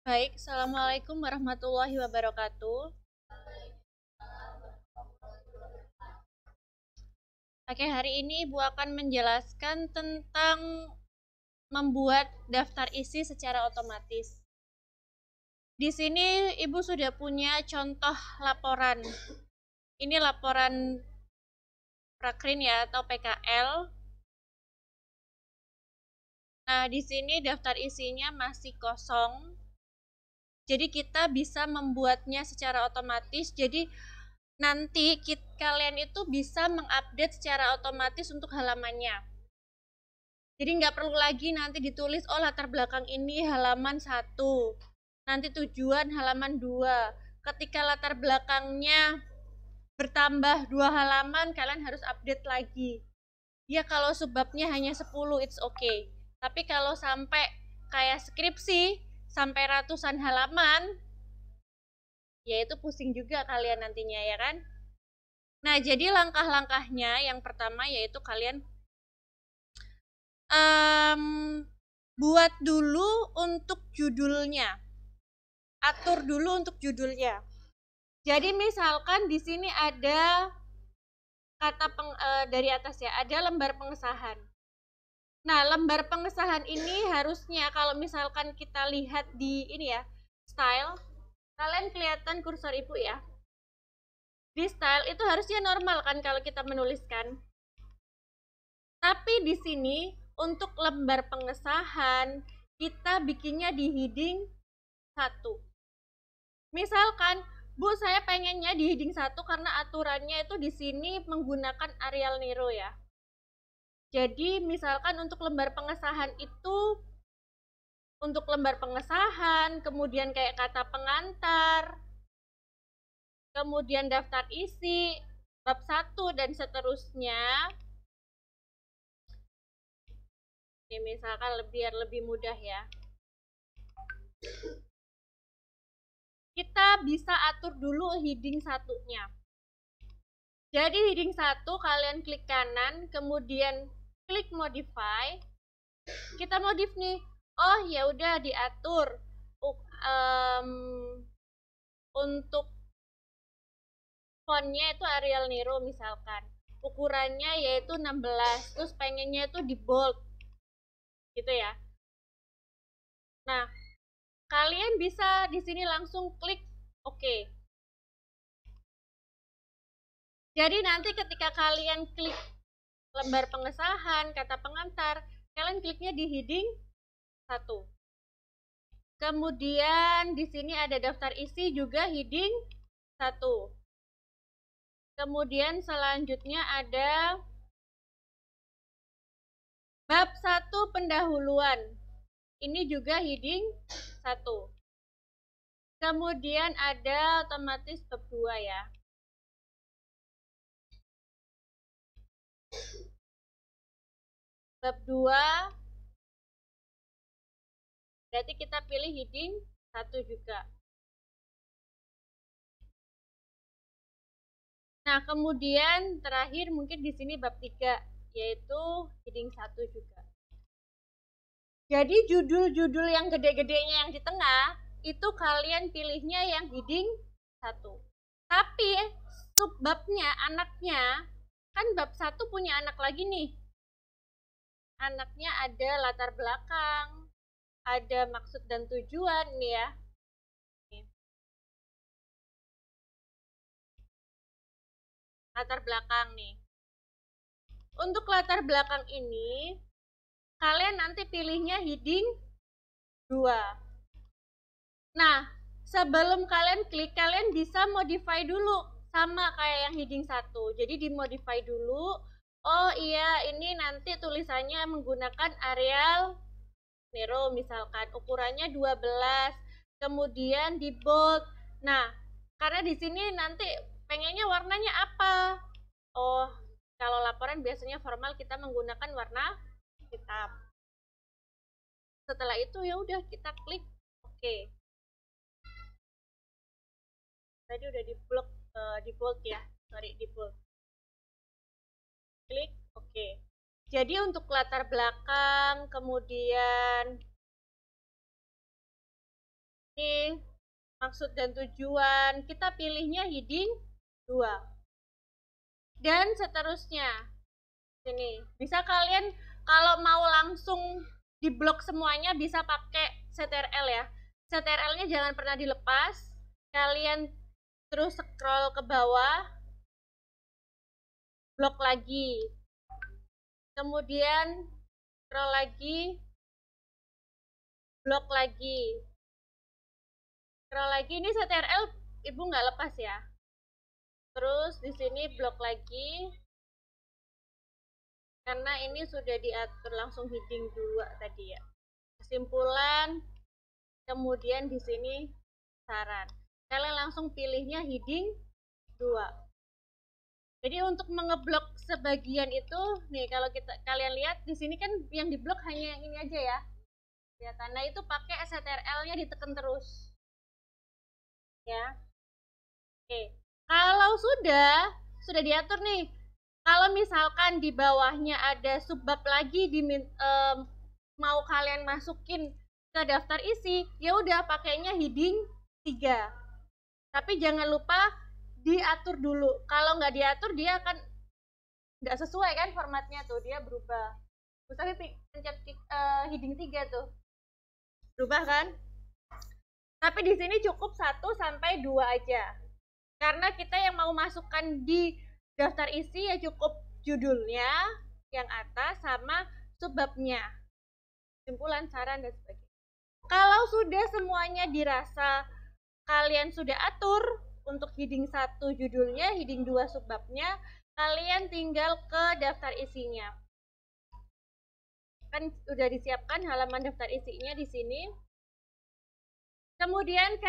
Baik, Assalamualaikum warahmatullahi wabarakatuh. Oke, hari ini Ibu akan menjelaskan tentang membuat daftar isi secara otomatis. Di sini Ibu sudah punya contoh laporan. Ini laporan Prakrin ya atau PKL. Nah, di sini daftar isinya masih kosong. Jadi kita bisa membuatnya secara otomatis. Jadi nanti kalian itu bisa mengupdate secara otomatis untuk halamannya. Jadi nggak perlu lagi nanti ditulis, oh latar belakang ini halaman 1, nanti tujuan halaman 2. Ketika latar belakangnya bertambah 2 halaman, kalian harus update lagi. Ya kalau subbabnya hanya 10, it's okay. Tapi kalau sampai kayak skripsi, sampai ratusan halaman, ya itu pusing juga kalian nantinya ya kan. Nah jadi langkah-langkahnya yang pertama yaitu kalian um, buat dulu untuk judulnya. Atur dulu untuk judulnya. Jadi misalkan di sini ada dari atas ya, ada lembar pengesahan. Nah, lembar pengesahan ini harusnya kalau misalkan kita lihat di ini ya, style, kalian kelihatan kursor Ibu ya. Di style itu harusnya normal kan kalau kita menuliskan. Tapi di sini untuk lembar pengesahan kita bikinnya di heading 1. Misalkan, Bu, saya pengennya di heading 1 karena aturannya itu di sini menggunakan Arial Nero ya. Jadi, misalkan untuk lembar pengesahan itu untuk lembar pengesahan, kemudian kayak kata pengantar, kemudian daftar isi, bab 1 dan seterusnya. Ini misalkan biar lebih mudah ya. Kita bisa atur dulu heading 1-nya. Jadi heading 1 kalian klik kanan, kemudian klik modify. Kita modif nih. Oh, ya udah diatur. Untuk fontnya itu Arial Nero misalkan. Ukurannya yaitu 16, terus pengennya itu di bold. Gitu ya. Nah, kalian bisa di sini langsung klik OK. Jadi nanti ketika kalian klik lembar pengesahan, kata pengantar, kalian kliknya di heading 1. Kemudian di sini ada daftar isi juga heading 1. Kemudian selanjutnya ada bab 1 pendahuluan. Ini juga heading 1. Kemudian ada otomatis bab 2 ya. Bab 2 berarti kita pilih heading 1 juga. Nah, kemudian terakhir mungkin di sini bab 3 yaitu heading 1 juga. Jadi judul-judul yang gede-gedenya yang di tengah itu kalian pilihnya yang heading 1. Tapi subbabnya anaknya kan bab 1 punya anak lagi nih. Anaknya ada latar belakang, ada maksud dan tujuan nih ya. Latar belakang nih. Untuk latar belakang ini kalian nanti pilihnya heading 2. Nah, sebelum kalian klik, kalian bisa modify dulu sama kayak yang heading 1. Jadi dimodify dulu. Oh iya, ini nanti tulisannya menggunakan Arial Nero misalkan. Ukurannya 12. Kemudian di bold. Nah, karena di sini nanti pengennya warnanya apa? Oh, kalau laporan biasanya formal kita menggunakan warna hitam. Setelah itu ya udah kita klik OK. Tadi udah di blok di bold ya, sorry di bold. Klik OK. Jadi untuk latar belakang, kemudian Ini maksud dan tujuan, kita pilihnya heading 2. Dan seterusnya. Sini, bisa kalian kalau mau langsung diblok semuanya bisa pakai CTRL ya. CTRL-nya jangan pernah dilepas. Kalian terus scroll ke bawah, blok lagi. Kemudian scroll lagi, blok lagi. Scroll lagi, ini CTRL Ibu nggak lepas ya. Terus di sini blok lagi. Karena ini sudah diatur langsung heading 2 tadi ya. Kesimpulan, kemudian di sini saran. Kalian langsung pilihnya heading 2. Jadi untuk mengeblok sebagian itu, nih kalau kalian lihat di sini kan yang diblok hanya yang ini aja ya. Ya, karena itu pakai CTRL-nya ditekan terus. Ya. Oke. Kalau sudah diatur nih. Kalau misalkan di bawahnya ada subbab lagi mau kalian masukin ke daftar isi, ya udah pakainya heading 3. Tapi jangan lupa diatur dulu. Kalau nggak diatur dia akan nggak sesuai kan formatnya tuh, dia berubah. Misalnya pencet heading 3 tuh. Berubah kan? Tapi di sini cukup 1 sampai 2 aja. Karena kita yang mau masukkan di daftar isi ya cukup judulnya yang atas sama subbabnya. Kesimpulan, saran, dan sebagainya. Kalau sudah semuanya dirasa kalian sudah atur untuk heading 1 judulnya, heading 2 subbabnya, kalian tinggal ke daftar isinya. Kan sudah disiapkan halaman daftar isinya di sini. Kemudian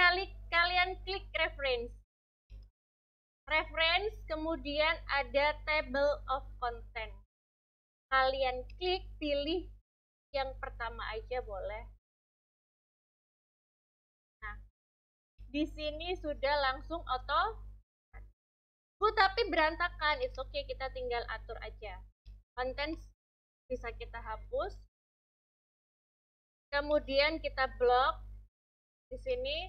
kalian klik reference. Reference, kemudian ada table of content. Kalian klik, pilih yang pertama aja boleh. Nah, di sini sudah langsung auto. Bu, tapi berantakan. It's okay, kita tinggal atur aja. Content bisa kita hapus. Kemudian kita blok. Di sini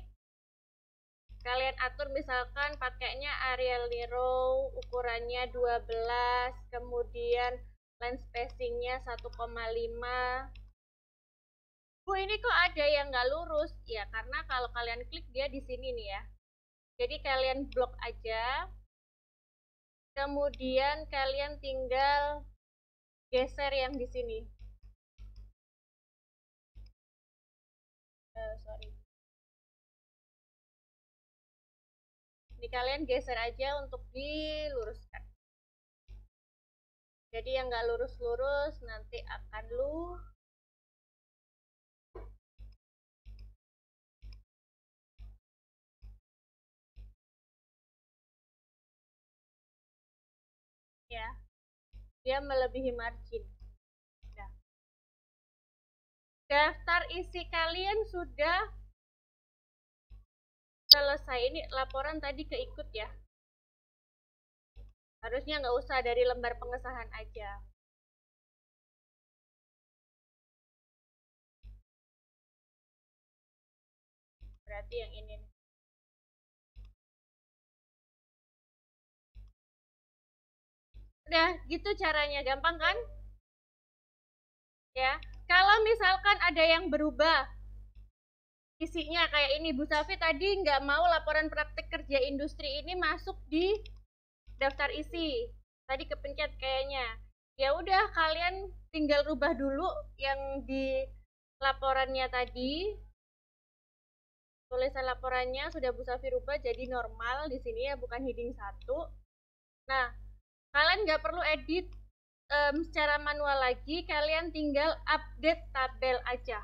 kalian atur misalkan pakainya Arial Nero, ukurannya 12, kemudian line spacingnya 1,5. Bu, ini kok ada yang nggak lurus? Ya, karena kalau kalian klik dia di sini nih ya. Jadi kalian blok aja. Kemudian kalian tinggal geser yang di sini. Sorry. Ini kalian geser aja untuk diluruskan. Jadi yang nggak lurus-lurus nanti akan ya, dia melebihi margin. Ya. Daftar isi kalian sudah selesai. Ini laporan tadi keikut ya. Harusnya nggak usah dari lembar pengesahan aja. Berarti yang ini. Udah gitu caranya, gampang kan? Ya. Kalau misalkan ada yang berubah isinya kayak ini, Bu Safi tadi nggak mau laporan praktik kerja industri ini masuk di daftar isi. Tadi kepencet kayaknya. Ya udah, kalian tinggal rubah dulu yang di laporannya tadi. Tulisan laporannya sudah Bu Safi rubah jadi normal di sini ya, bukan heading 1. Nah, kalian nggak perlu edit secara manual lagi, kalian tinggal update tabel aja.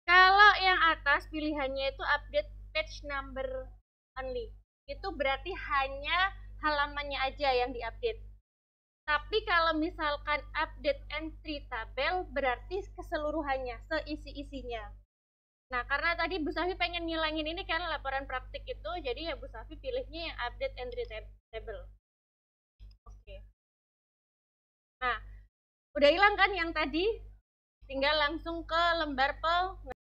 Kalau yang atas pilihannya itu update page number only. Itu berarti hanya halamannya aja yang diupdate. Tapi kalau misalkan update entry tabel berarti keseluruhannya, seisi-isinya. Nah, karena tadi Bu Safi pengen ngilangin ini karena laporan praktik itu, jadi ya Bu Safi pilihnya yang update entry table. Oke. Nah, udah hilang kan yang tadi? Tinggal langsung ke lembar